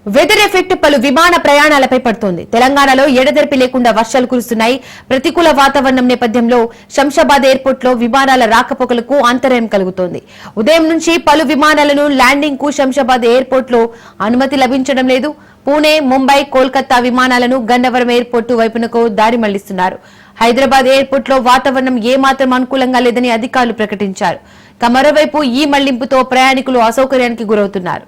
Weather effect పలు విమాన ప్రయాణాలపై పడుతోంది. తెలంగాణలో ఎడతెరిపి లేకుండా వర్షాలు కురుస్తున్నాయి. ప్రతికూల వాతావరణం నేపథ్యంలో శంషాబాద్ ఎయిర్పోర్ట్ లో విమానాల రాకపోకలకు అంతరాయం కలుగుతోంది. ఉదయం నుంచి పలు విమానాలను ల్యాండింగ్ కు శంషాబాద్ ఎయిర్పోర్ట్ లో అనుమతి లభించడం లేదు. పూణే, ముంబై, కోల్కతా విమానాలను గన్నవరం ఎయిర్పోర్టు వైపునకు దారి మళ్లిస్తున్నారు. హైదరాబాద్ ఎయిర్పోర్ట్ లో వాతావరణం ఏమాత్రం అనుకూలంగా లేదని అధికారులు ప్రకటించారు. మరోవైపు ఈ మళ్లింపుతో ప్రయాణికులు అసౌకర్యానికి గురవుతున్నారు.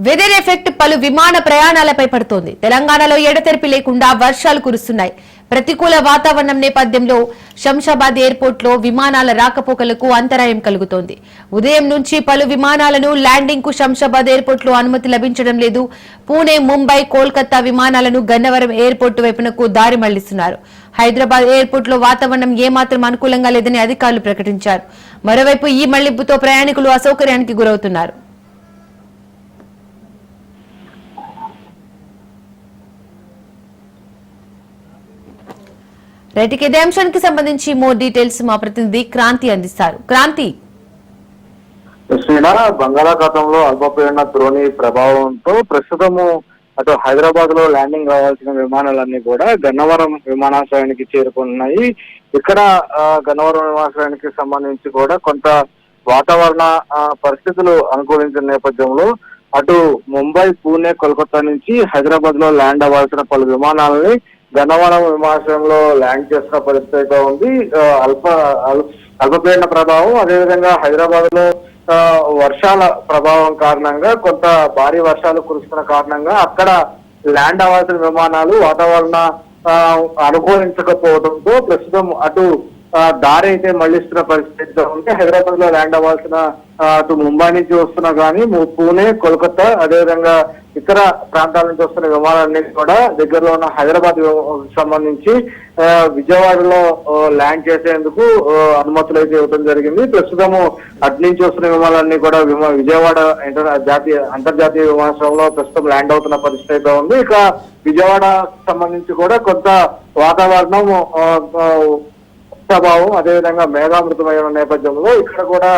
వెదర్ ఎఫెక్ట్ పలు విమాన ప్రయాణాలపై పడుతోంది. తెలంగాణలో ఎడతెరిపి లేకుండా వర్షాలు కురుస్తున్నాయి. ప్రతికూల వాతావరణం నేపథ్యంలో శంషాబాద్ ఎయిర్పోర్ట్ లో విమానాల రాకపోకలకు అంతరాయం కలుగుతోంది. ఉదయం నుంచి పలు విమానాలను ల్యాండింగ్ కు శంషాబాద్ ఎయిర్పోర్ట్ లో అనుమతి లభించడం లేదు. పూణే, ముంబై, కోల్కతా విమానాలను గన్నవరం ఎయిర్పోర్టు వైపునకు దారి మళ్లిస్తున్నారు. హైదరాబాద్ ఎయిర్పోర్ట్ లో వాతావరణం ఏమాత్రం అనుకూలంగా లేదని అధికారులు ప్రకటించారు. మరోవైపు ఈ మళ్లింపుతో ప్రయాణికులు అసౌకర్యానికి గురవుతున్నారు. రైట్, ఇదే అంశానికి సంబంధించి మోర్ డీటెయిల్స్ మా ప్రతినిధి క్రాంతి అందిస్తారు. క్రాంతి, బంగాళాఖాతంలో అల్పపీడన ద్రోణి ప్రభావంతో ప్రస్తుతము అటు హైదరాబాద్ లో ల్యాండింగ్ కావాల్సిన విమానాలన్నీ కూడా గన్నవరం విమానాశ్రయానికి చేరుకున్నాయి. ఇక్కడ గన్నవరం విమానాశ్రయానికి సంబంధించి కూడా కొంత వాతావరణ పరిస్థితులు అనుకూలించిన నేపథ్యంలో అటు ముంబై, పూణే, కోల్కతా నుంచి హైదరాబాద్ లో ల్యాండ్ అవ్వాల్సిన పలు విమానాలని గన్నవరం విమానాశ్రయంలో ల్యాండ్ చేస్తున్న పరిస్థితి ఉంది. అల్పపీడన ప్రభావం, అదేవిధంగా హైదరాబాద్ లో వర్షాల ప్రభావం కారణంగా కొంత భారీ వర్షాలు కురుస్తున్న కారణంగా అక్కడ ల్యాండ్ అవ్వాల్సిన విమానాలు వాతావరణ అనుకూలించకపోవడంతో ప్రస్తుతం అటు దారి అయితే మళ్లిస్తున్న పరిస్థితిలో ఉంది. హైదరాబాద్ లో ల్యాండ్ అవ్వాల్సిన అటు ముంబై నుంచి వస్తున్నా కానీ పూణే, కోల్కతా, అదేవిధంగా ఇతర ప్రాంతాల నుంచి వస్తున్న విమానాలన్నీ కూడా దగ్గరలో ఉన్న హైదరాబాద్ సంబంధించి విజయవాడలో ల్యాండ్ చేసేందుకు అనుమతులు అయితే ఇవ్వడం జరిగింది. ప్రస్తుతము అటు నుంచి వస్తున్న విమానాలన్నీ కూడా విజయవాడ అంతర్జాతీయ విమానాశ్రయంలో ప్రస్తుతం ల్యాండ్ అవుతున్న పరిస్థితి అయితే ఉంది. ఇక విజయవాడ సంబంధించి కూడా కొంత వాతావరణం ప్రభావం, అదేవిధంగా మేఘామృతమైన నేపథ్యంలో ఇక్కడ కూడా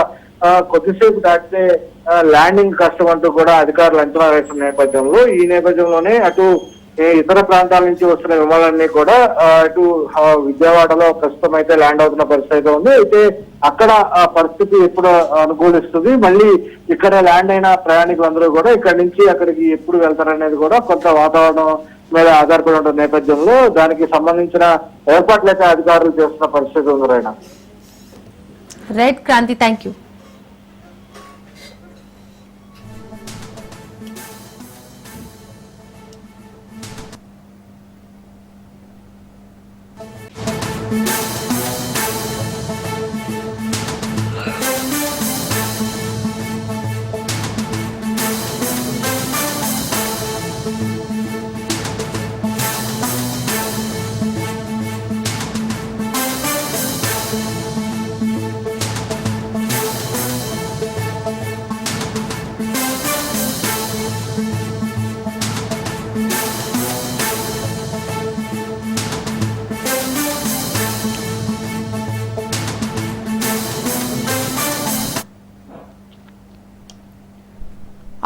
కొద్దిసేపు దాటితే ల్యాండింగ్ కష్టం అంటూ కూడా అధికారులు అంచనా వేసిన నేపథ్యంలో ఈ నేపథ్యంలోనే అటు ఇతర ప్రాంతాల నుంచి వస్తున్న విమానాలన్నీ కూడా అటు విజయవాడలో ప్రస్తుతం అయితే ల్యాండ్ అవుతున్న పరిస్థితి ఉంది. అయితే అక్కడ ఆ పరిస్థితి ఎప్పుడు అనుకూలిస్తుంది, మళ్ళీ ఇక్కడ ల్యాండ్ అయిన ప్రయాణికులందరూ కూడా ఇక్కడి నుంచి అక్కడికి ఎప్పుడు వెళ్తారనేది కూడా కొంత వాతావరణం మీద ఆధారపడి ఉన్న నేపథ్యంలో దానికి సంబంధించిన ఏర్పాట్లు అయితే అధికారులు చేస్తున్న పరిస్థితి ఉంది. Right Kranthi, thank you.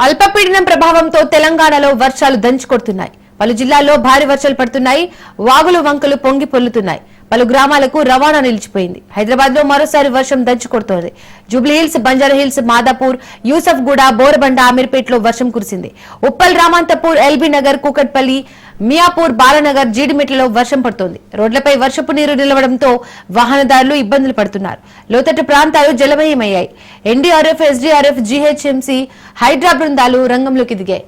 అల్పపీడనం ప్రభావంతో తెలంగాణలో వర్షాలు దంచుకొడుతున్నాయి. పలు జిల్లాల్లో భారీ వర్షాలు పడుతున్నాయి. వాగులు, వంకలు పొంగి పొర్లుతున్నాయి. పలు గ్రామాలకు రవాణా నిలిచిపోయింది. హైదరాబాద్ లో మరోసారి వర్షం దంచుకొడుతోంది. జూబ్లీహిల్స్, బంజారాహిల్స్, మాదాపూర్, యూసఫ్గూడ, బోరబండ, అమీర్పేటలో వర్షం కురిసింది. ఉప్పల్, రామంతపూర్, ఎల్బీ నగర్, కూకట్పల్లి, మియాపూర్, బాలనగర్, జీడిమెట్లలో వర్షం పడుతోంది. రోడ్లపై వర్షపు నీరు నిలవడంతో వాహనదారులు ఇబ్బందులు పడుతున్నారు. లోతట్టు ప్రాంతాలు జలమయమయ్యాయి. ఎన్డీఆర్ఎఫ్, ఎస్డీఆర్ఎఫ్, జీహెచ్ఎంసీ, హైడ్రా బృందాలు రంగంలోకి దిగాయి.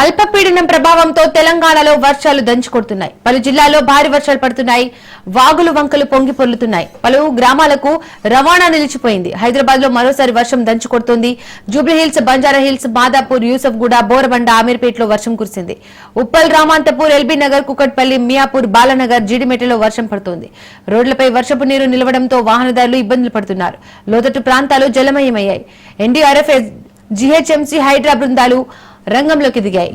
అల్పపీడనం ప్రభావంతో తెలంగాణలో వర్షాలు దంచుకొడుతున్నాయి. పలు జిల్లాల్లో భారీ వర్షాలు పడుతున్నాయి. వాగులు వంకలు పొంగి పొర్లుతున్నాయి. పలు గ్రామాలకు రవాణా నిలిచిపోయింది. హైదరాబాద్ లో మరోసారి వర్షం దంచుకొడుతోంది. జూబ్లీహిల్స్, బంజారాహిల్స్, మాదాపూర్, యూసఫ్గూడ, బోరబండ, ఆమీర్పేటలో వర్షం కురిసింది. ఉప్పల్, రామాంతపూర్, ఎల్బీ నగర్, కుకట్పల్లి, మియాపూర్, బాలానగర్, జీడిమెట్లలో వర్షం పడుతోంది. రోడ్లపై వర్షపు నీరు నిలవడంతో వాహనదారులు ఇబ్బందులు పడుతున్నారు. లోతట్టు ప్రాంతాలు జలమయమయ్యాయి. ఎన్డీఆర్ఎఫ్, జీహెచ్ఎంసీ, హైడ్రా బృందాలు రంగంలోకి దిగాయి.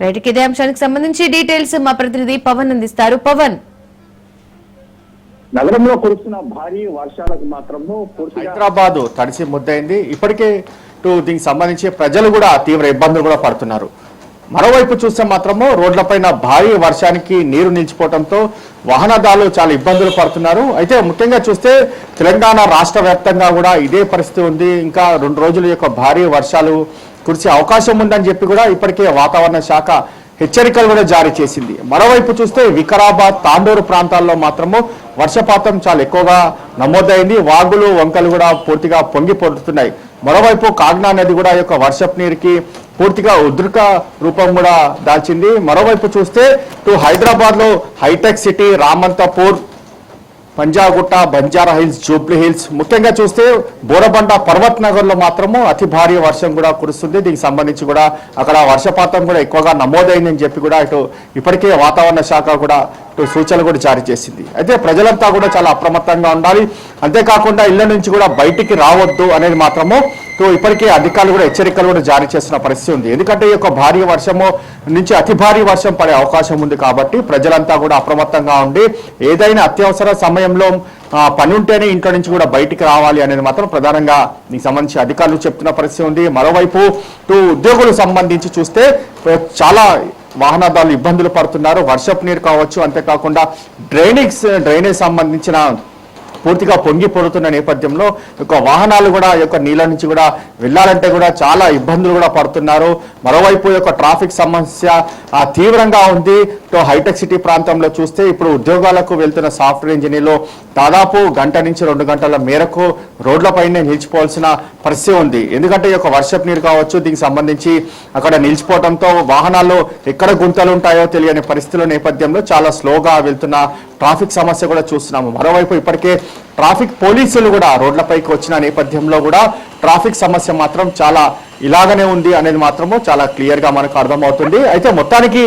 రైట్, ఇదే అంశానికి సంబంధించి డీటెయిల్స్ మా ప్రతినిధి పవన్ అందిస్తారు. పవన్, నగరంలో కురుస్తున్న భారీ వర్షాలకు మాత్రము హైదరాబాద్ తడిసి ముద్దయింది. ఇప్పటికే దీనికి సంబంధించి ప్రజలు కూడా తీవ్ర ఇబ్బందులు కూడా పడుతున్నారు. మరోవైపు చూస్తే మాత్రము రోడ్లపైన భారీ వర్షానికి నీరు నిలిచిపోవడంతో వాహనదారులు చాలా ఇబ్బందులు పడుతున్నారు. అయితే ముఖ్యంగా చూస్తే తెలంగాణ రాష్ట్ర వ్యాప్తంగా కూడా ఇదే పరిస్థితి ఉంది. ఇంకా 2 రోజుల యొక్క భారీ వర్షాలు కురిసే అవకాశం ఉందని చెప్పి కూడా ఇప్పటికే వాతావరణ శాఖ హెచ్చరికలు కూడా జారీ చేసింది. మరోవైపు చూస్తే వికారాబాద్, తాండూరు ప్రాంతాల్లో మాత్రము వర్షపాతం చాలా ఎక్కువగా నమోదైంది. వాగులు వంకలు కూడా పూర్తిగా పొంగి పొడుతున్నాయి. మరోవైపు కాగ్నా నది కూడా యొక్క వర్షపు నీరుకి పూర్తిగా ఉధృత రూపం కూడా దాల్చింది. మరోవైపు చూస్తే హైదరాబాద్ లో హైటెక్ సిటీ, రామంతపూర్, పంజాగుట్ట, బంజారాహిల్స్, జూబ్లీహిల్స్, ముఖ్యంగా చూస్తే బోరబండ, పర్వత్ నగర్ లో మాత్రము అతి భారీ వర్షం కూడా కురుస్తుంది. దీనికి సంబంధించి కూడా అక్కడ వర్షపాతం కూడా ఎక్కువగా నమోదైందని చెప్పి కూడా ఇప్పటికే వాతావరణ శాఖ కూడా సూచనలు కూడా జారీ చేసింది. అయితే ప్రజలంతా కూడా చాలా అప్రమత్తంగా ఉండాలి. అంతేకాకుండా ఇళ్ల నుంచి కూడా బయటికి రావద్దు అనేది మాత్రము ఇప్పటికే అధికారులు కూడా హెచ్చరికలు కూడా జారీ చేస్తున్న పరిస్థితి ఉంది. ఎందుకంటే ఈ యొక్క భారీ వర్షము నుంచి అతి భారీ వర్షం పడే అవకాశం ఉంది కాబట్టి ప్రజలంతా కూడా అప్రమత్తంగా ఉండి ఏదైనా అత్యవసర సమయంలో పని ఉంటేనే ఇంట్లో నుంచి కూడా బయటికి రావాలి అనేది మాత్రం ప్రధానంగా దీనికి సంబంధించి అధికారులు చెప్తున్న పరిస్థితి ఉంది. మరోవైపు ఉద్యోగులకు సంబంధించి చూస్తే చాలా వాహనదారులు ఇబ్బందులు పడుతున్నారు. వర్షపు నీరు కావచ్చు, అంతేకాకుండా డ్రైనేజ్ సంబంధించిన పూర్తిగా పొంగి పొడుతున్న నేపథ్యంలో వాహనాలు కూడా నీళ్ళ నుంచి కూడా వెళ్ళాలంటే కూడా చాలా ఇబ్బందులు కూడా పడుతున్నారు. మరోవైపు ట్రాఫిక్ సమస్య తీవ్రంగా ఉంది. హైటెక్ సిటీ ప్రాంతంలో చూస్తే ఇప్పుడు ఉద్యోగాలకు వెళ్తున్న సాఫ్ట్వేర్ ఇంజనీర్లు దాదాపు 1 నుంచి 2 గంటల మేరకు రోడ్లపైనే నిలిచిపోవాల్సిన పరిస్థితి ఉంది. ఎందుకంటే వర్షపు నీరు కావచ్చు, దీనికి సంబంధించి అక్కడ నిలిచిపోవడంతో వాహనాల్లో ఎక్కడ గుంతలు ఉంటాయో తెలియని పరిస్థితుల నేపథ్యంలో చాలా స్లోగా వెళ్తున్న ట్రాఫిక్ సమస్య కూడా చూస్తున్నాము. మరోవైపు ఇప్పటికే ట్రాఫిక్ పోలీసులు కూడా రోడ్లపైకి వచ్చిన నేపథ్యంలో కూడా ట్రాఫిక్ సమస్య మాత్రం చాలా ఇలాగనే ఉంది అనేది మాత్రము చాలా క్లియర్ గా మనకు అర్థమవుతుంది. అయితే మొత్తానికి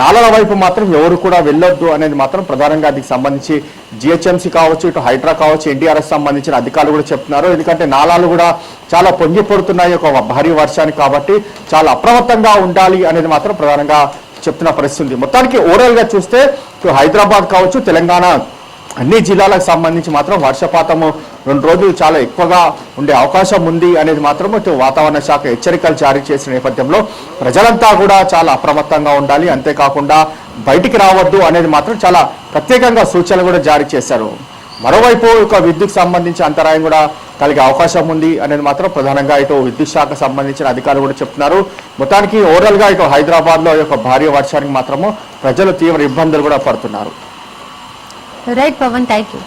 నాలల వైపు మాత్రం ఎవరు కూడా వెళ్ళొద్దు అనేది మాత్రం ప్రధానంగా దీనికి సంబంధించి జిహెచ్ఎంసీ కావచ్చు, హైడ్రా కావచ్చు, ఎన్డీఆర్ఎఫ్ సంబంధించిన అధికారులు కూడా చెప్తున్నారు. ఎందుకంటే నాలాలు కూడా చాలా పొంగి పొడుతున్నాయి భారీ వర్షానికి, కాబట్టి చాలా అప్రమత్తంగా ఉండాలి అనేది మాత్రం ప్రధానంగా చెప్తున్న పరిస్థితి. మొత్తానికి ఓవరాల్ గా చూస్తే హైదరాబాద్ కావచ్చు, తెలంగాణ అన్ని జిల్లాలకు సంబంధించి మాత్రం వర్షపాతము 2 రోజులు చాలా ఎక్కువగా ఉండే అవకాశం ఉంది అనేది మాత్రం వాతావరణ శాఖ హెచ్చరికలు జారీ చేసిన నేపథ్యంలో ప్రజలంతా కూడా చాలా అప్రమత్తంగా ఉండాలి. అంతేకాకుండా బయటికి రావద్దు అనేది మాత్రం చాలా ప్రత్యేకంగా సూచనలు కూడా జారీ చేశారు. మరోవైపు విద్యుత్ సంబంధించి అంతరాయం కూడా కలిగే అవకాశం ఉంది అనేది మాత్రం ప్రధానంగా విద్యుత్ శాఖ సంబంధించిన అధికారులు కూడా చెప్తున్నారు. మొత్తానికి ఓవరాల్ గా హైదరాబాద్ లో భారీ వర్షానికి మాత్రము ప్రజలు తీవ్ర ఇబ్బందులు కూడా పడుతున్నారు. Right Pawan, thank you.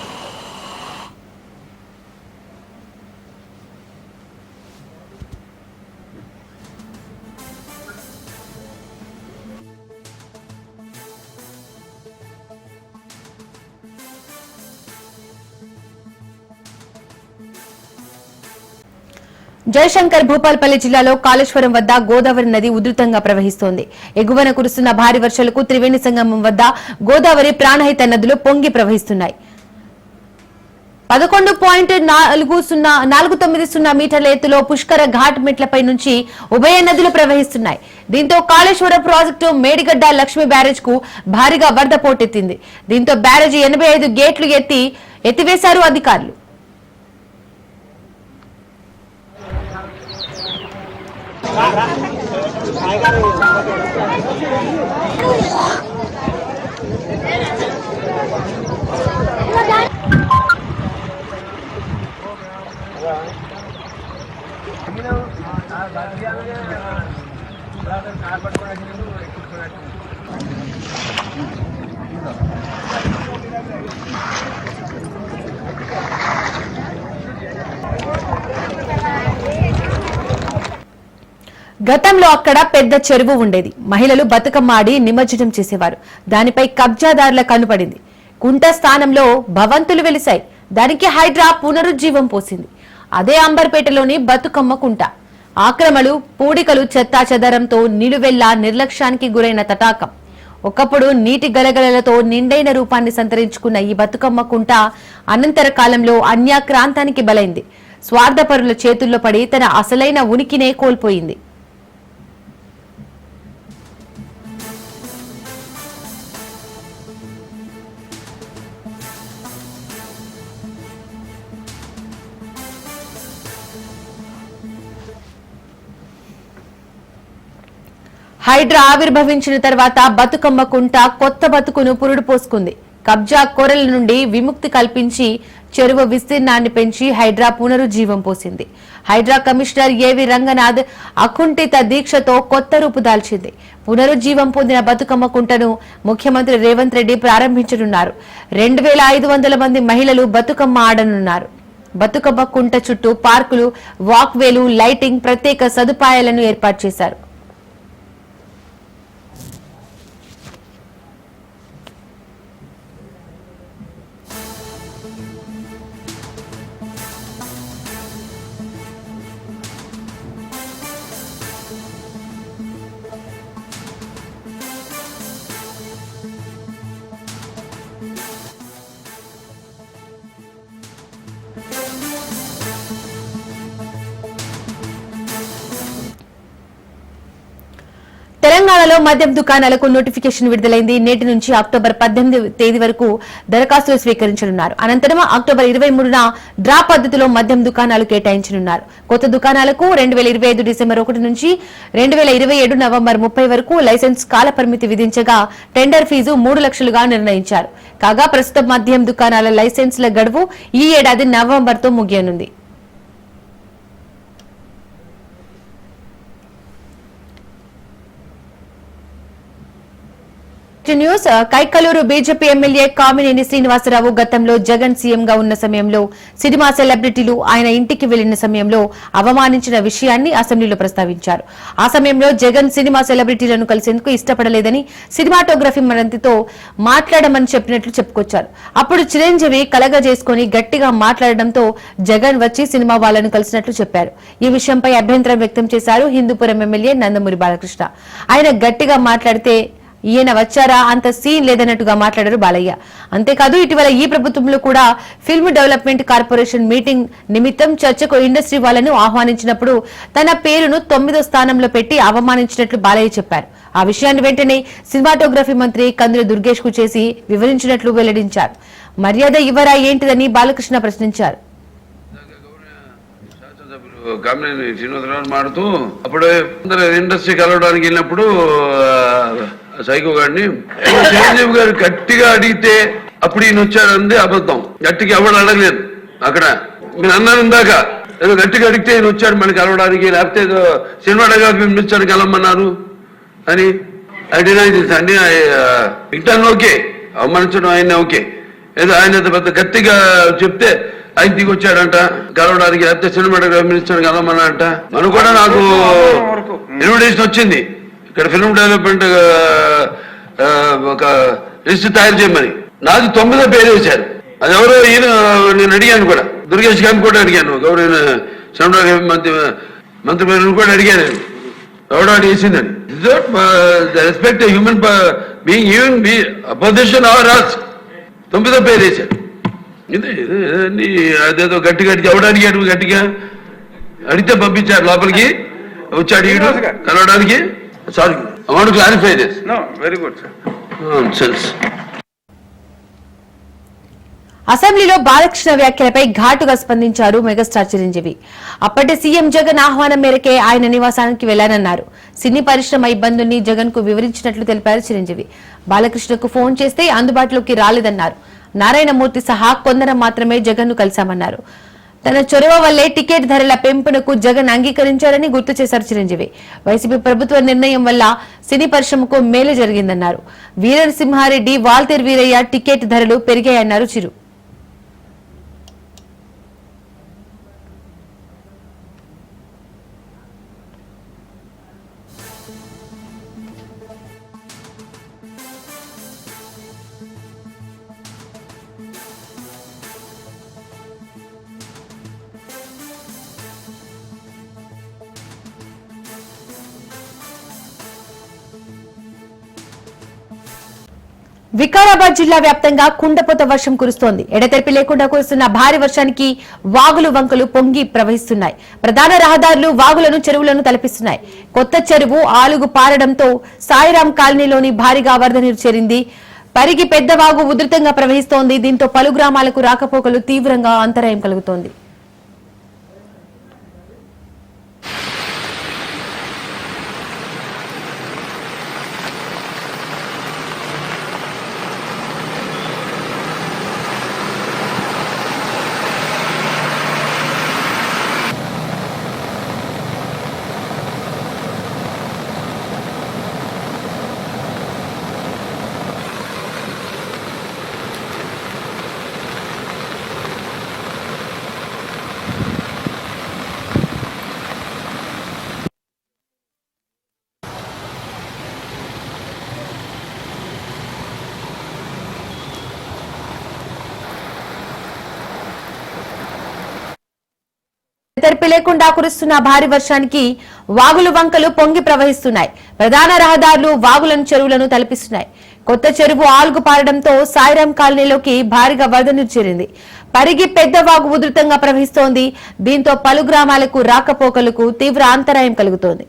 Jayashankar Bhupalpally జిల్లాలో కాళేశ్వరం వద్ద గోదావరి నది ఉధృతంగా ప్రవహిస్తోంది. ఎగువన కురుస్తున్న భారీ వర్షాలకు త్రివేణి సంగమం వద్ద గోదావరి, ప్రాణహిత నదులు పొంగి ప్రవహిస్తున్నాయి. 11.490 మీటర్ల ఎత్తులో పుష్కర ఘాట్ మెట్లపై నుంచి ఉభయ నదులు ప్రవహిస్తున్నాయి. దీంతో కాళేశ్వరం ప్రాజెక్టు మేడిగడ్డ లక్ష్మీ బ్యారేజ్ కు భారీగా వరద పోటెత్తింది. దీంతో బ్యారేజీ 85 గేట్లు ఎత్తివేశారు అధికారులు. గతంలో అక్కడ పెద్ద చెరువు ఉండేది. మహిళలు బతుకమ్మ ఆడి నిమజ్జనం చేసేవారు. దానిపై కబ్జాదారుల కనుపడింది. కుంట స్థానంలో భవంతులు వెలిశాయి. దానికి హైడ్రా పునరుజ్జీవం పోసింది. అదే అంబర్పేటలోని బతుకమ్మ కుంట. ఆక్రమణలు, పూడికలు, చెత్తాచెదరంతో నిలువెల్లా నిర్లక్ష్యానికి గురైన తటాకం. ఒకప్పుడు నీటి గలగలలతో నిండైన రూపాన్ని సంతరించుకున్న ఈ బతుకమ్మ కుంట అనంతర కాలంలో అన్యాక్రాంతానికి బలైంది. స్వార్థపరుల చేతుల్లో పడి తన అసలైన ఉనికినే కోల్పోయింది. హైడ్రా ఆవిర్భవించిన తర్వాత బతుకమ్మ కుంట కొత్త బతుకును పురుడు పోసుకుంది. కబ్జా కోరల నుండి విముక్తి కల్పించి చెరువు విస్తీర్ణాన్ని పెంచి హైడ్రా పునరుజ్జీవం పోసింది. హైడ్రా కమిషనర్ ఏవి రంగనాథ్ అకుంఠిత దీక్షతో కొత్త రూపు దాల్చింది. పునరుజ్జీవం పొందిన బతుకమ్మ కుంటను ముఖ్యమంత్రి రేవంత్ రెడ్డి ప్రారంభించనున్నారు. 2500 మంది మహిళలు బతుకమ్మ ఆడనున్నారు. బతుకమ్మ కుంట చుట్టూ పార్కులు, వాక్వేలు, లైటింగ్, ప్రత్యేక సదుపాయాలను ఏర్పాటు చేశారు. తెలంగాణలో మద్యం దుకాణాలకు నోటిఫికేషన్ విడుదలైంది. నేటి నుంచి అక్టోబర్ 18వ తేదీ వరకు దరఖాస్తులు స్వీకరించనున్నారు. అనంతరం అక్టోబర్ 23న డ్రా పద్ధతిలో మద్యం దుకాణాలు కేటాయించనున్నారు. కొత్త దుకాణాలకు 2025 డిసెంబర్ 1 నుంచి 2027 నవంబర్ 30 వరకు లైసెన్స్ కాల పరిమితి విధించగా టెండర్ ఫీజు 3 లక్షలుగా నిర్ణయించారు. కాగా ప్రస్తుతం మద్యం దుకాణాల లైసెన్స్ల గడువు ఈ ఏడాది నవంబర్తో ముగియనుంది. News Kaikaluru BJP MLA Kamineni Srinivasarao గతంలో జగన్ సీఎంగా ఉన్న సమయంలో సినిమా సెలబ్రిటీలు ఆయన ఇంటికి వెళ్లిన సమయంలో అవమానించిన విషయాన్ని అసెంబ్లీలో ప్రస్తావించారు. ఆ సమయంలో జగన్ సినిమా సెలబ్రిటీలను కలిసేందుకు ఇష్టపడలేదని, సినిమాటోగ్రఫీ మంత్రితో మాట్లాడమని చెప్పినట్లు చెప్పుకొచ్చారు. అప్పుడు చిరంజీవి కలగజేసుకుని గట్టిగా మాట్లాడడంతో జగన్ వచ్చి సినిమా వాళ్లను కలిసినట్లు చెప్పారు. ఈ విషయంపై అభ్యంతరం వ్యక్తం చేశారు హిందూపురం ఎమ్మెల్యే నందమూరి బాలకృష్ణ. ఆయన గట్టిగా మాట్లాడితే ఈయన వచ్చారా, అంత సీన్ లేదన్నట్టుగా మాట్లాడారు బాలయ్య. అంతేకాదు ఇటీవల ఈ ప్రభుత్వంలో కూడా ఫిల్మ్ డెవలప్మెంట్ కార్పొరేషన్ మీటింగ్ నిమిత్తం చర్చకు ఇండస్ట్రీ వాళ్లను ఆహ్వానించినప్పుడు తన పేరును 9వ స్థానంలో పెట్టి అవమానించినట్లు బాలయ్య చెప్పారు. ఆ విషయాన్ని వెంటనే సినిమాటోగ్రఫీ మంత్రి కందుల దుర్గేష్ కు చేసి వివరించినట్లు వెల్లడించారు. మర్యాద ఇవ్వరా ఏంటిదని బాలకృష్ణ ప్రశ్నించారు. కామినేని శ్రీనివాసరావు మాడుతూ అప్పుడు ఇండస్ట్రీ కలవడానికి వెళ్ళినప్పుడు సైకో గారిని చిరంజీవి గారు గట్టిగా అడిగితే అప్పుడు ఈయన వచ్చాడంది అబద్ధం. గట్టిగా ఎవరు అడగలేదు. అక్కడ మీరు అన్నారు ఇందాక ఏదో గట్టిగా అడిగితే ఈయన వచ్చాడు మళ్ళీ కలవడానికి, లేకపోతే ఏదో సినిమాటోగ్రఫీ మినిస్టర్ కలవమన్నారు అని అన్ని వింటాను. ఓకే, అవమానించడం ఆయన ఓకే. ఏదో ఆయన పెద్ద గట్టిగా చెప్తే ఆయన దిగి వచ్చాడంట కలవడానికి, లేకపోతే సినిమాటోగ్రఫీ మినిస్టర్ కలవమన్నాడంట. మనకు కూడా నాకు ఇన్విటేషన్ వచ్చింది ఇక్కడ ఫిల్మ్ డెవలప్మెంట్ ఒక లిస్ట్ తయారు చేయమని. నాది 9వ పేరు వేశారు. అది ఎవరో ఈయన నేను అడిగాను కూడా, దుర్గేష్ గారిని కూడా అడిగాను, గౌరవ సినిమాటోగ్రఫీ మంత్రి పేరును కూడా అడిగాను నేను ఎవడో అడిగేసిందని. Respect human being, even opposition ఆర్ రాస్ 9వ పేరు వేశారు. అదేదో గట్టిగా ఎవడు అడిగాడు, గట్టిగా అడిగితే పంపించారు లోపలికి, వచ్చి అడిగాడు కలవడానికి. Sorry, I want to clarify this. No, very good sir. అసెంబ్లీలో బాలకృష్ణ వ్యాఖ్యలపై ఘాటుగా స్పందించారు మెగాస్టార్ చిరంజీవి. అప్పటి సీఎం జగన్ ఆహ్వానం మేరకే ఆయన నివాసానికి వెళ్లానన్నారు. సినీ పరిశ్రమ ఇబ్బందుల్ని జగన్ కు వివరించినట్లు తెలిపారు చిరంజీవి. బాలకృష్ణకు ఫోన్ చేస్తే అందుబాటులోకి రాలేదన్నారు. నారాయణమూర్తి సహా కొందరు మాత్రమే జగన్ ను కలిశామన్నారు. తన చొరవ వల్లే టికెట్ ధరల పెంపునకు జగన్ అంగీకరించారని గుర్తు చేశారు చిరంజీవి. వైసీపీ ప్రభుత్వ నిర్ణయం వల్ల సినీ పరిశ్రమకు మేలు జరిగిందన్నారు. వీరసింహారెడ్డి, వాల్తేరు వీరయ్య టికెట్ ధరలు పెరిగాయన్నారు చిరు. వికారాబాద్ జిల్లా వ్యాప్తంగా కుండపోత వర్షం కురుస్తోంది. ఎడతెరిపి లేకుండా కురుస్తున్న భారీ వర్షానికి వాగులు వంకలు పొంగి ప్రవహిస్తున్నాయి. ప్రధాన రహదారులు వాగులను చెరువులను తలపిస్తున్నాయి. కొత్త చెరువు ఆలుగు పారడంతో సాయిరాం కాలనీలోని భారీగా వరద నీరు చేరింది. పరిగి పెద్ద వాగు ఉధృతంగా ప్రవహిస్తోంది. దీంతో పలు గ్రామాలకు రాకపోకలు తీవ్రంగా అంతరాయం కలుగుతోంది. తెరిపి లేకుండా కురుస్తున్న భారీ వర్షానికి వాగులు వంకలు పొంగి ప్రవహిస్తున్నాయి. ప్రధాన రహదారులు వాగులను చెరువులను తలపిస్తున్నాయి. కొత్త చెరువు ఆలుగు పారడంతో సాయిరాం కాలనీలోకి భారీగా వరద నీరు చేరింది. పరిగి పెద్ద వాగు ఉధృతంగా ప్రవహిస్తోంది. దీంతో పలు గ్రామాలకు రాకపోకలకు తీవ్ర అంతరాయం కలుగుతోంది.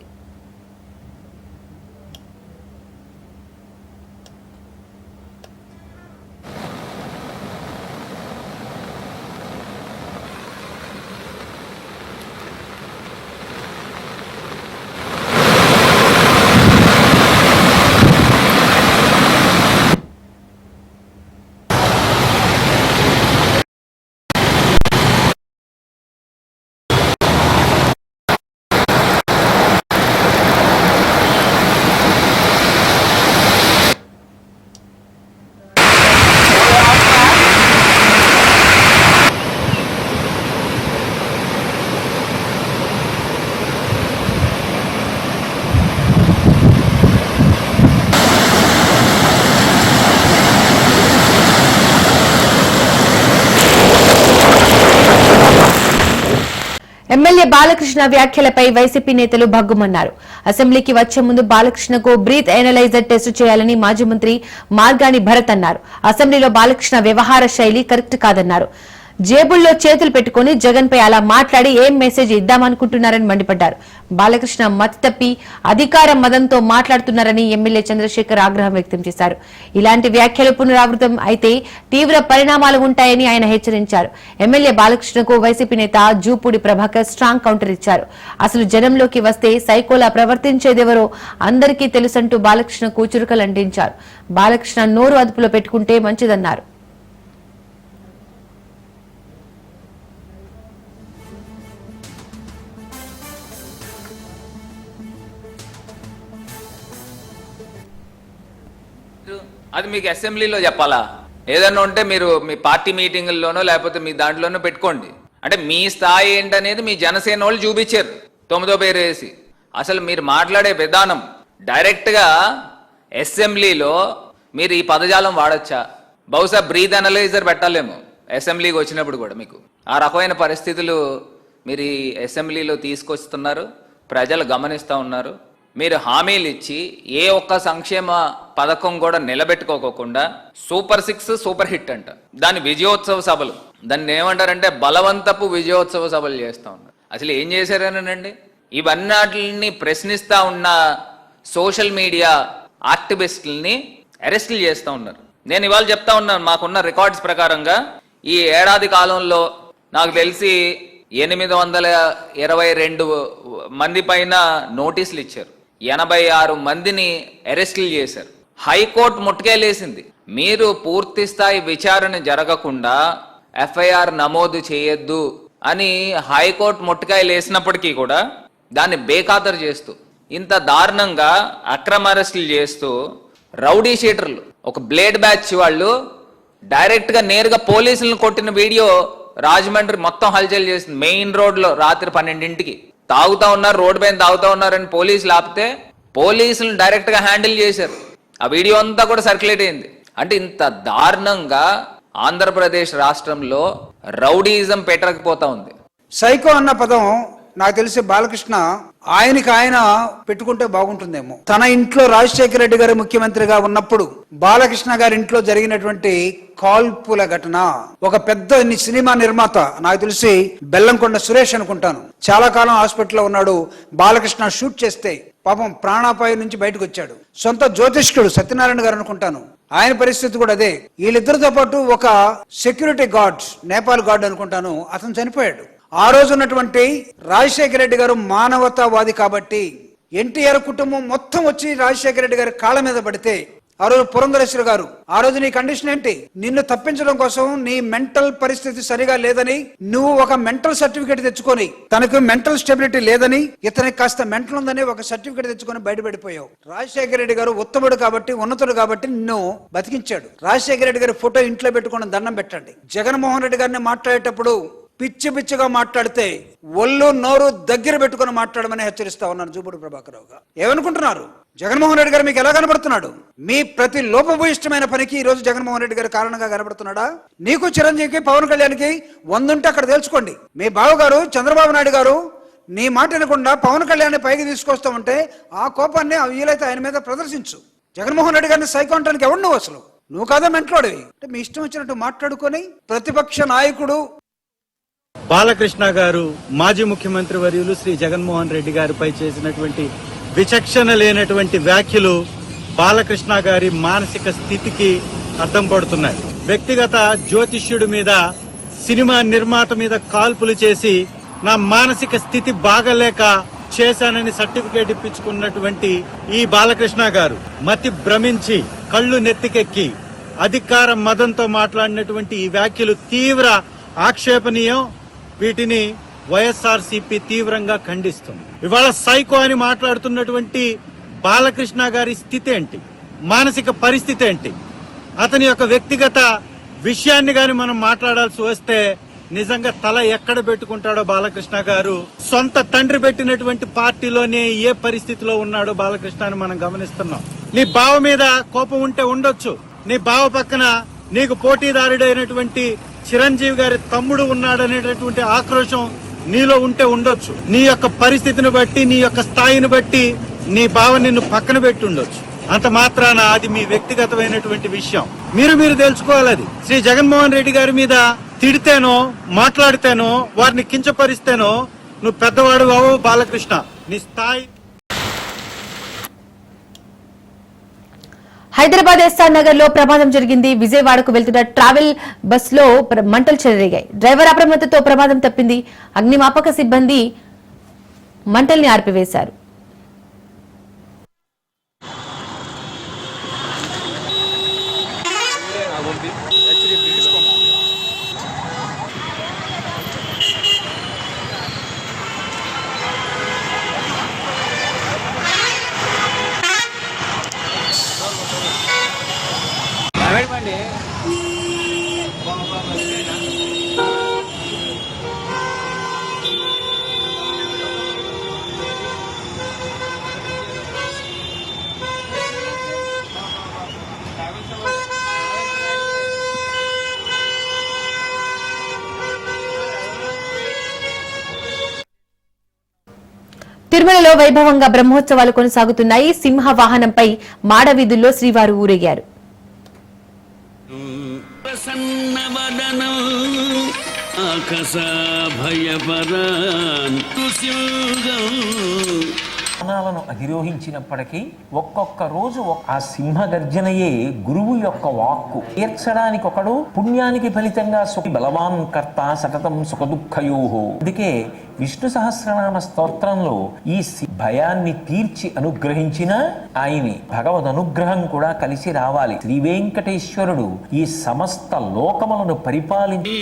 ఎమ్మెల్యే బాలకృష్ణ వ్యాఖ్యలపై వైసీపీ నేతలు భగ్గుమన్నారు. అసెంబ్లీకి వచ్చే ముందు బాలకృష్ణకు బ్రీత్ ఎనలైజర్ టెస్టు చేయాలని మాజీ మంత్రి మార్గాని భరత్ అన్నారు. అసెంబ్లీలో బాలకృష్ణ వ్యవహార శైలి కరెక్ట్ కాదన్నారు. జేబుల్లో చేతులు పెట్టుకుని జగన్ పై అలా మాట్లాడి ఏం మెసేజ్ ఇద్దామనుకుంటున్నారని మండిపడ్డారు. బాలకృష్ణ మతి తప్పి అధికార మదంతో మాట్లాడుతున్నారని ఎమ్మెల్యే చంద్రశేఖర్ ఆగ్రహం వ్యక్తం చేశారు. ఇలాంటి వ్యాఖ్యలు పునరావృతం అయితే తీవ్ర పరిణామాలు ఉంటాయని ఆయన హెచ్చరించారు. ఎమ్మెల్యే బాలకృష్ణకు వైసీపీ నేత జూపూడి ప్రభాకర్ స్ట్రాంగ్ కౌంటర్ ఇచ్చారు. అసలు జనంలోకి వస్తే సైకోలా ప్రవర్తించేదెవరో అందరికీ తెలుసంటూ బాలకృష్ణకు చురుకలంటించారు. బాలకృష్ణ నోరు అదుపులో పెట్టుకుంటే మంచిదన్నారు. అది మీకు అసెంబ్లీలో చెప్పాలా? ఏదన్నా ఉంటే మీరు మీ పార్టీ మీటింగుల్లోనో లేకపోతే మీ దాంట్లోనో పెట్టుకోండి. అంటే మీ స్థాయి ఏంటనేది మీ జనసేన వాళ్ళు చూపించారు 9వ పేరు వేసి. అసలు మీరు మాట్లాడే విధానం డైరెక్ట్గా అసెంబ్లీలో మీరు ఈ పదజాలం వాడచ్చా? బహుశా బ్రీత్ అనలైజర్ పెట్టాలేమో అసెంబ్లీకి వచ్చినప్పుడు కూడా. మీకు ఆ రకమైన పరిస్థితులు మీరు ఈ అసెంబ్లీలో తీసుకొస్తున్నారు. ప్రజలు గమనిస్తూ ఉన్నారు. మీరు హామీలు ఇచ్చి ఏ ఒక్క సంక్షేమ పథకం కూడా నిలబెట్టుకోకుండా సూపర్ 6 సూపర్ హిట్ అంట. దాని విజయోత్సవ సభలు, దాన్ని ఏమంటారంటే బలవంతపు విజయోత్సవ సభలు చేస్తూ ఉన్నారు. అసలు ఏం చేశారనండి? ఇవన్నిటిని ప్రశ్నిస్తూ ఉన్న సోషల్ మీడియా యాక్టివిస్టుల్ని అరెస్టులు చేస్తూ ఉన్నారు. నేను ఇవాళ చెప్తా ఉన్నాను, మాకున్న రికార్డ్స్ ప్రకారంగా ఈ ఏడాది కాలంలో నాకు తెలిసి 822 మంది పైన నోటీసులు ఇచ్చారు. 86 మందిని అరెస్టులు చేశారు. హైకోర్టు ముట్టుకేలేసింది. మీరు పూర్తి స్థాయి విచారణ జరగకుండా ఎఫ్ఐఆర్ నమోదు చేయొద్దు అని హైకోర్టు ముట్టుకాయలు వేసినప్పటికీ కూడా దాన్ని బేఖాతరు చేస్తూ ఇంత దారుణంగా అక్రమ అరెస్టులు చేస్తూ రౌడీ షీటర్లు, ఒక బ్లేడ్ బ్యాచ్ వాళ్ళు డైరెక్ట్గా నేరుగా పోలీసులను కొట్టిన వీడియో రాజమండ్రి మొత్తం హల్చల్ చేసింది. మెయిన్ రోడ్లో రాత్రి 12ంటికి తాగుతా ఉన్నారు, రోడ్డు పైన తాగుతా ఉన్నారని పోలీసులు ఆపితే పోలీసులను డైరెక్ట్గా హ్యాండిల్ చేశారు. ఆ వీడియో అంతా కూడా సర్క్యులేట్ అయింది. అంటే ఇంత దారుణంగా ఆంధ్రప్రదేశ్ రాష్ట్రంలో రౌడీయిజం పెట్టకపోతా ఉంది. సైకో అన్న పదం నాకు తెలిసి బాలకృష్ణ ఆయనకి ఆయన పెట్టుకుంటే బాగుంటుందేమో. తన ఇంట్లో రాజశేఖర రెడ్డి గారు ముఖ్యమంత్రిగా ఉన్నప్పుడు బాలకృష్ణ గారి ఇంట్లో జరిగినటువంటి కాల్పుల ఘటన, ఒక పెద్ద సినిమా నిర్మాత, నాకు తెలిసి బెల్లంకొండ సురేష్ అనుకుంటాను, చాలా కాలం హాస్పిటల్లో ఉన్నాడు. బాలకృష్ణ షూట్ చేస్తే పాపం ప్రాణాపాయం నుంచి బయటకు వచ్చాడు. సొంత జ్యోతిష్కుడు సత్యనారాయణ గారు అనుకుంటాను, ఆయన పరిస్థితి కూడా అదే. వీళ్ళిద్దరితో పాటు ఒక సెక్యూరిటీ గార్డ్, నేపాల్ గార్డ్ అనుకుంటాను, అతను చనిపోయాడు. ఆ రోజు ఉన్నటువంటి రాజశేఖర రెడ్డి గారు మానవతావాది కాబట్టి ఎన్టీఆర్ కుటుంబం మొత్తం వచ్చి రాజశేఖర రెడ్డి గారి కాళ్ళ మీద పడితే, ఆ రోజు పురంధరేశ్వర గారు, ఆ రోజు నీ కండిషన్ ఏంటి, నిన్ను తప్పించడం కోసం నీ మెంటల్ పరిస్థితి సరిగా లేదని నువ్వు ఒక మెంటల్ సర్టిఫికేట్ తెచ్చుకొని, తనకు మెంటల్ స్టెబిలిటీ లేదని, ఇతనికి కాస్త మెంటల్ ఉందని ఒక సర్టిఫికేట్ తెచ్చుకొని బయటపడిపోయావు. రాజశేఖర రెడ్డి గారు ఉత్తముడు కాబట్టి, ఉన్నతుడు కాబట్టి నిన్ను బతికించాడు. రాజశేఖర రెడ్డి గారి ఫోటో ఇంట్లో పెట్టుకొని దండం పెట్టండి. జగన్మోహన్ రెడ్డి గారిని మాట్లాడేటప్పుడు పిచ్చి పిచ్చిగా మాట్లాడితే ఒళ్ళు నోరు దగ్గర పెట్టుకుని మాట్లాడమని హెచ్చరిస్తా ఉన్నాను జూపూడి ప్రభాకర్ రావుగా. ఏమనుకుంటున్నారు? జగన్మోహన్ రెడ్డి గారు మీకు ఎలా కనబడుతున్నాడు? మీ ప్రతి లోపభూయిష్టమైన పనికి ఈ రోజు జగన్మోహన్ రెడ్డి గారు కారణంగా కనబడుతున్నాడా? నీకు చిరంజీవికి పవన్ కళ్యాణ్కి వందుంటే అక్కడ తెలుసుకోండి. మీ బావగారు చంద్రబాబు నాయుడు గారు నీ మాట వినకుండా పవన్ కళ్యాణ్ పైకి తీసుకొస్తా ఉంటే ఆ కోపాన్ని వీలైతే ఆయన మీద ప్రదర్శించు. జగన్మోహన్ రెడ్డి గారిని సైకోంటానికి ఎవడు నువ్వు? అసలు నువ్వు కాదా మెంట్లోడివి? అంటే మీ ఇష్టం వచ్చినట్టు మాట్లాడుకొని ప్రతిపక్ష నాయకుడు బాలకృష్ణ గారు మాజీ ముఖ్యమంత్రి వర్యులు శ్రీ జగన్మోహన్ రెడ్డి గారిపై చేసినటువంటి విచక్షణ లేనటువంటి వ్యాఖ్యలు బాలకృష్ణ గారి మానసిక స్థితికి అద్దం పడుతున్నాయి. వ్యక్తిగత జ్యోతిష్యుడి మీద, సినిమా నిర్మాత మీద కాల్పులు చేసి నా మానసిక స్థితి బాగలేక చేశానని సర్టిఫికేట్ ఇప్పించుకున్నటువంటి ఈ బాలకృష్ణ గారు మతి భ్రమించి కళ్ళు నెత్తికెక్కి అధికార మదంతో మాట్లాడినటువంటి ఈ వ్యాఖ్యలు తీవ్ర ఆక్షేపణీయం. వీటిని వైఎస్ఆర్సీపీ తీవ్రంగా ఖండిస్తుంది. ఇవాళ సైకో అని మాట్లాడుతున్నటువంటి బాలకృష్ణ గారి స్థితి ఏంటి, మానసిక పరిస్థితి ఏంటి, అతని యొక్క వ్యక్తిగత విషయాన్ని గాని మనం మాట్లాడాల్సి వస్తే నిజంగా తల ఎక్కడ పెట్టుకుంటాడో బాలకృష్ణ గారు. సొంత తండ్రి పెట్టినటువంటి పార్టీలోనే ఏ పరిస్థితిలో ఉన్నాడో బాలకృష్ణ అని మనం గమనిస్తున్నాం. నీ బావ మీద కోపం ఉంటే ఉండొచ్చు, నీ బావ పక్కన నీకు పోటీదారుడైనటువంటి చిరంజీవి గారి తమ్ముడు ఉన్నాడనేటటువంటి ఆక్రోశం నీలో ఉంటే ఉండొచ్చు. నీ యొక్క పరిస్థితిని బట్టి, నీ యొక్క స్థాయిని బట్టి నీ బావ నిన్ను పక్కన పెట్టి ఉండొచ్చు. అంత మాత్రాన అది మీ వ్యక్తిగతమైనటువంటి విషయం. మీరు తెలుసుకోవాలి. అది శ్రీ జగన్మోహన్ రెడ్డి గారి మీద తిడితేనో, మాట్లాడితేనో, వారిని కించపరిస్తేనో నువ్వు పెద్దవాడు బావు బాలకృష్ణ. నీ స్థాయి. హైదరాబాద్ ఎస్ఆర్ నగర్ లో ప్రమాదం జరిగింది. విజయవాడకు వెళ్తున్న ట్రావెల్ బస్ లో మంటలు చెలరేగాయి. డ్రైవర్ అప్రమత్తతో ప్రమాదం తప్పింది. అగ్నిమాపక సిబ్బంది మంటల్ని ఆర్పివేశారు. తిరుమలలో వైభవంగా బ్రహ్మోత్సవాలు కొనసాగుతున్నాయి. సింహ వాహనంపై మాడవీధుల్లో శ్రీవారు ఊరేగారు. ను అధిరోహించినప్పటికీ ఒక్కొక్క రోజు ఆ సింహ గర్జనయే గురువు యొక్క వాక్కు. తీర్చడానికి ఒకడు, పుణ్యానికి ఫలితంగా బలవాన్ కర్త సతతం సుఖదుఃఖయోహో. అందుకే విష్ణు సహస్రనామ స్తోత్రంలో ఈ భయాన్ని తీర్చి అనుగ్రహించిన ఆయన్ని భగవద్ అనుగ్రహం కూడా కలిసి రావాలి. శ్రీ వెంకటేశ్వరుడు ఈ సమస్త లోకములను పరిపాలించి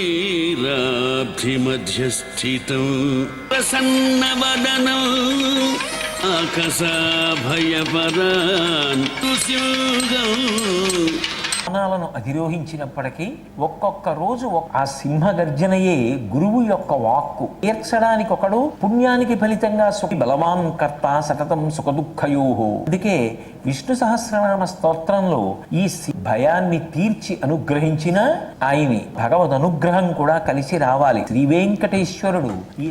ను అధిరోహించినప్పటికీ ఒక్కొక్క రోజు ఆ సింహ గర్జనయే గురువు యొక్క వాక్కు. తీర్చడానికి ఒకడు, పుణ్యానికి ఫలితంగా బలవాన్ కర్త సతతం సుఖదుఃఖయోహో. అందుకే విష్ణు సహస్రనామ స్తోత్రంలో ఈ భయాన్ని తీర్చి అనుగ్రహించిన ఆయన్ని భగవద్ అనుగ్రహం కూడా కలిసి రావాలి. శ్రీ వెంకటేశ్వరుడు ఈ